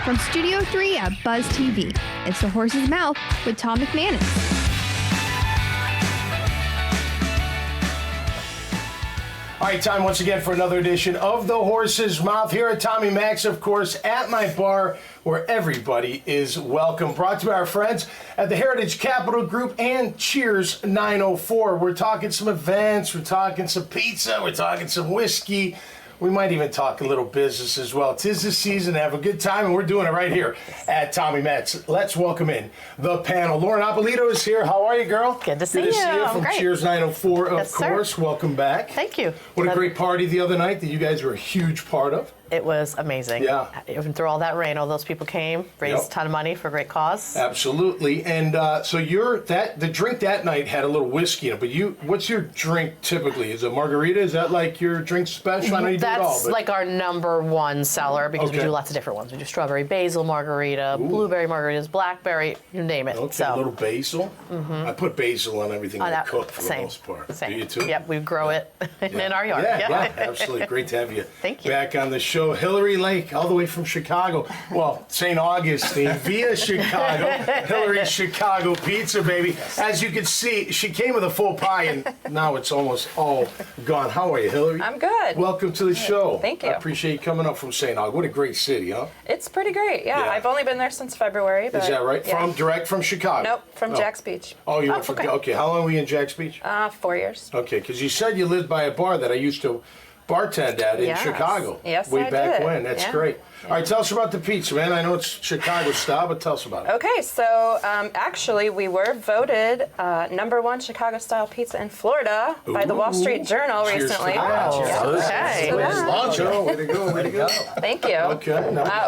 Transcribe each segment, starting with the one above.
From Studio 3 at Buzz TV, it's The Horse's Mouth with Tom McManus. All right, time once again for another edition of The Horse's Mouth here at Tommy Mac's, of course, at my bar where everybody is welcome. Brought to you by our friends at the Heritage Capital Group and Cheers 904. We're talking some events, we're talking some pizza, we're talking some whiskey. We might even talk a little business as well. 'Tis the season to have a good time, and we're doing it right here at Tommy Mac's. Let's welcome in the panel. Lauren Apolito is here. How are you, girl? Good to see you. Good to see you from Great. Cheers 904, of Yes, sir. course. Welcome back. Thank you. What a great party the other night that you guys were a huge part of. It was amazing. Yeah. Even through all that rain, all those people came, raised a ton of money for a great cause. Absolutely. And so the drink that night had a little whiskey in it, but what's your drink typically? Is it margarita? Is that like your drink special? I know you do it all. That's like our number one seller because we do lots of different ones. We do strawberry basil margarita, blueberry margaritas, blackberry, you name it. Okay, so a little basil. I put basil on everything I cook for the most part. Same. Do you too? Yep, we grow it in our yard. Yeah, absolutely. Great to have you, Thank you back on the show. Hillary Lake, all the way from Chicago. Well, St. Augustine via Chicago. Hillary's Chicago pizza, baby. As you can see, she came with a full pie, and now it's almost all gone. How are you, Hillary? I'm good. Welcome to the show. Thank you. I appreciate you coming up from St. Augustine. What a great city, huh? It's pretty great. Yeah, Yeah. I've only been there since February. But, Is that right? yeah. Direct from Chicago? Nope, from Jack's Beach. Oh, you went from, okay. How long were you in Jack's Beach? 4 years. Okay, because you said you lived by a bar that I used to bartend at in Yes. Chicago. Yes, way I back did. when. That's Yeah. great. All right, tell us about the pizza, man. I know it's Chicago style, but tell us about it. Okay, so actually we were voted #1 Chicago style pizza in Florida by the Wall Street Journal Cheers recently. to that. Yeah. Okay. Cilantro, way to go, way to go. Thank you. Okay.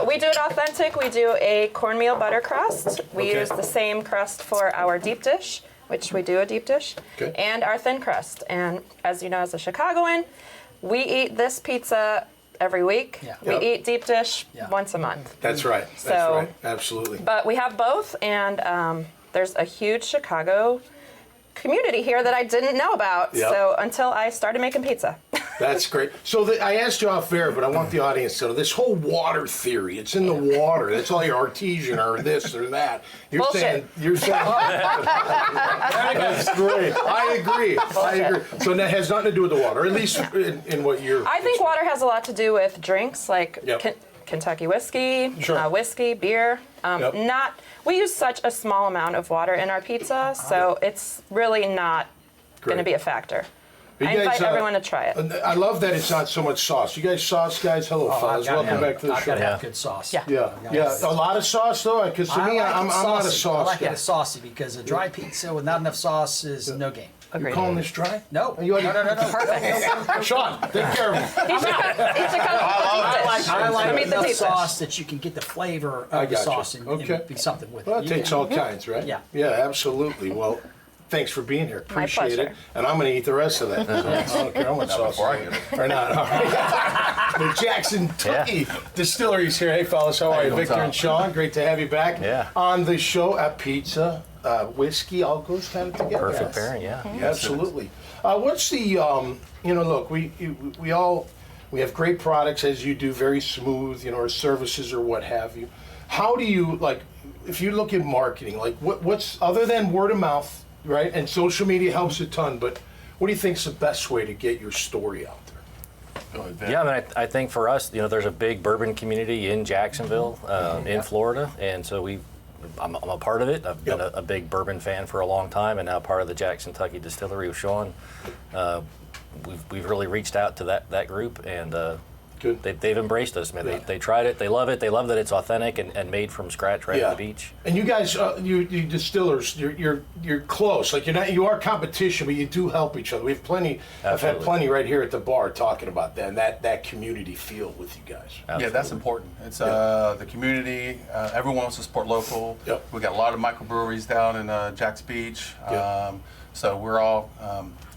We do it authentic. We do a cornmeal butter crust. We Okay. use the same crust for our deep dish, which we do a deep dish, Okay. and our thin crust. And as you know, as a Chicagoan, we eat this pizza every week. Yeah. We Yep. eat deep dish once a month. That's right. That's So- right. Absolutely. But we have both, and there's a huge Chicago community here that I didn't know about. Yep. So until I started making pizza. That's great. So I asked you off air, but I want the audience to know this whole water theory. It's in the water. That's all your artesian or this or that. You're Bullshit. You're saying. That's great. I agree. So that has nothing to do with the water, at least in what you're. I think water has a lot to do with drinks like Yep. Kentucky whiskey, Sure. Whiskey, beer. Yep. We use such a small amount of water in our pizza, so it's really not going to Great. be a factor. But I you invite guys, everyone to try it. I love that it's not so much sauce. You guys sauce guys? Hello, fellas. Welcome back to the I've show. got to have good sauce. Yeah. Yeah. A lot of sauce, though? Because to me, I'm not a sauce I like guy. it saucy because a dry pizza with not enough sauce is no game. You Agreed. calling this dry? No. You already- No. Perfect. Sean, take care of him. He should come to the deep dish. I like Let me eat the enough deep dish. sauce that you can get the flavor I of the gotcha. sauce and Okay. be something with Well, it. it takes all kinds, right? Yeah. Yeah, absolutely. Well, thanks for being here. My Appreciate it. pleasure. And I'm going to eat the rest of that. So I don't care how much sauce or not. All right. The Jackson Tucky Distillery's here. Hey, fellas, how are you? Victor and Sean, great to have you back on the show. At pizza, whiskey, all goes kind of together. Perfect pairing, yeah. Absolutely. What's the, look, we have great products as you do, very smooth, our services or what have you. How do you, if you look at marketing, what's, other than word of mouth, right, and social media helps a ton, but what do you think is the best way to get your story out there? Yeah, I mean, I think for us, there's a big bourbon community in Jacksonville, in Florida, and so I'm a part of it. I've been a big bourbon fan for a long time, and now part of the Jackson Tucky Distillery with Sean. We've really reached out to that group, and Good. they've embraced us, man. Yeah. They tried it, they love it, they love that it's authentic and made from scratch right on the beach. And you guys, you distillers, you're close. You are competition, but you do help each other. We have plenty. I've had Absolutely. plenty right here at the bar talking about that and that community feel with you guys. Absolutely. Yeah, that's important. It's the community. Everyone wants to support local. Yep. We got a lot of microbreweries down in Jack's Beach. Yep. So we're all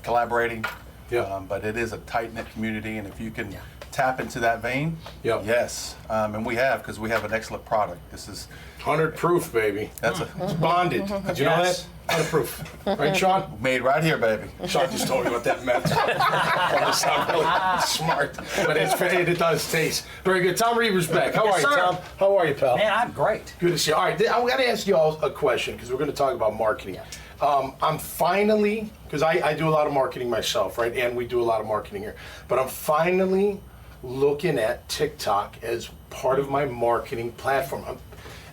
collaborating Yeah. But it is a tight-knit community, and if you can tap into that vein, Yeah. yes. And we have, because we have an excellent product. This is 100 proof, baby. that's It's bonded. Did you know that? 100 proof. Right, Sean? made right here, baby. Sean just told me what that meant. That sound really smart, but it does taste very good. Tom Reber's back. How are you, sir. Tom? How are you, pal? Man, I'm great. Good to see you. All right, I'm going to ask you all a question because we're going to talk about marketing. I'm finally, because I do a lot of marketing myself, right? And we do a lot of marketing here. But I'm finally looking at TikTok as part of my marketing platform.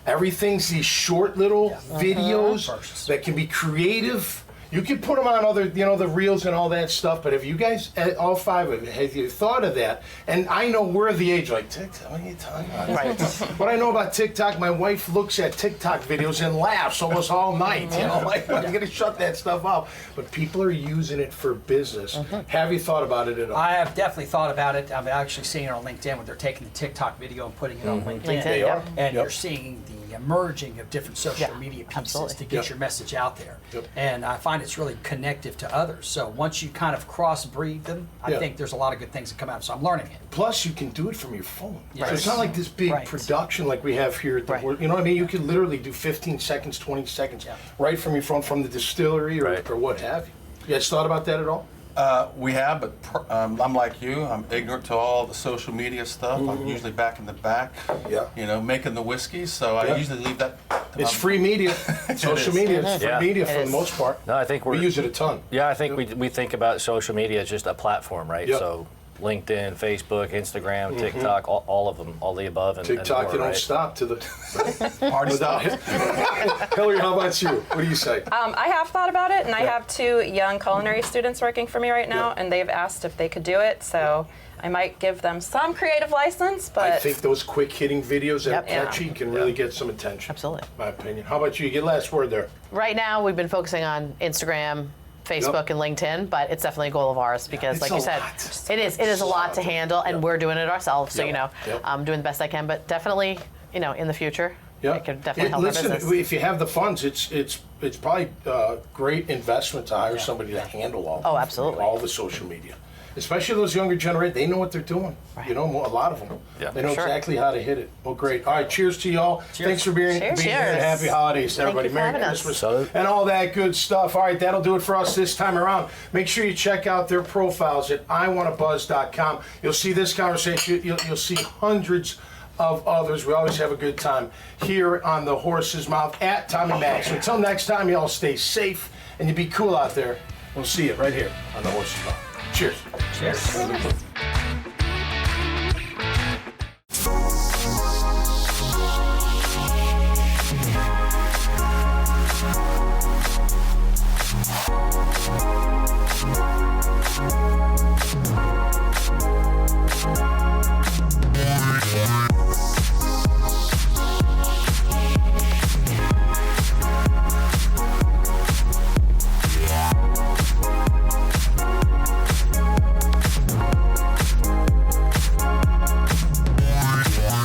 Everything's these short little videos that can be creative. You can put them on other, the reels and all that stuff, but have you guys, all five of you, have you thought of that? And I know we're the age, like, TikTok, what are you talking about? Right. What I know about TikTok, my wife looks at TikTok videos and laughs almost all night, like, I'm going to shut that stuff off. But people are using it for business. Have you thought about it at all? I have definitely thought about it. I'm actually seeing it on LinkedIn where they're taking the TikTok video and putting it on LinkedIn. They are. And Yep. you're seeing the merging of different social Yeah, media pieces absolutely. to get Yep. your message out there. Yep. And I find it's really connective to others. So once you kind of crossbreed them, I Yeah. think there's a lot of good things that come out. So I'm learning it. Plus, you can do it from your phone. Yes. So it's not like this big Right. production like we have here at the Right. you know what I mean? You can literally do 15 seconds, 20 seconds Yeah. right from your phone, from the distillery or, Right. or what have you. You guys thought about that at all? We have, but I'm like you. I'm ignorant to all the social media stuff. I'm usually back in the back, Yeah. Making the whiskey. So Yeah. I usually leave that to It's my- free media. Social media. It's free Yeah. media It for the is. most part. No, I think we we're use it a ton. Yeah, I think we think about social media as just a platform, right? Yep. So LinkedIn, Facebook, Instagram, TikTok, all of them, all the above. And TikTok, more, you don't right? stop to the party stop. Hillary, how about you? What do you say? I have thought about it, and I Yeah. have 2 young culinary students working for me right now, Yeah. and they've asked if they could do it. So I might give them some creative license, but I think those quick hitting videos that are Yep. catchy can really get some attention. Absolutely. My opinion. How about you? Get last word there. Right now, we've been focusing on Instagram, Facebook, Yep. and LinkedIn, but it's definitely a goal of ours because, It's like a you said, lot. it is a lot to handle, and Yep. we're doing it ourselves. So, Yep. Yep. I'm doing the best I can, but definitely, in the future, Yeah, it could definitely help listen, our business. if you have the funds, it's probably a great investment to hire somebody to handle all. Oh, absolutely. All the social media, especially those younger generation. They know what they're doing. Right. A lot of them. Yeah. They know Sure. exactly how to hit it. Well, great. All right, cheers to y'all. Thanks for being Cheers. here. And Cheers. happy holidays, Thank everybody. you for Merry having us. Christmas So- and all that good stuff. All right, that'll do it for us this time around. Make sure you check out their profiles at iwannabuzz.com. You'll see this conversation. You'll see hundreds of others. We always have a good time here on the Horse's Mouth at Tommy Mac. So until next time, y'all stay safe and you be cool out there. We'll see you right here on the Horse's Mouth. Cheers. Cheers.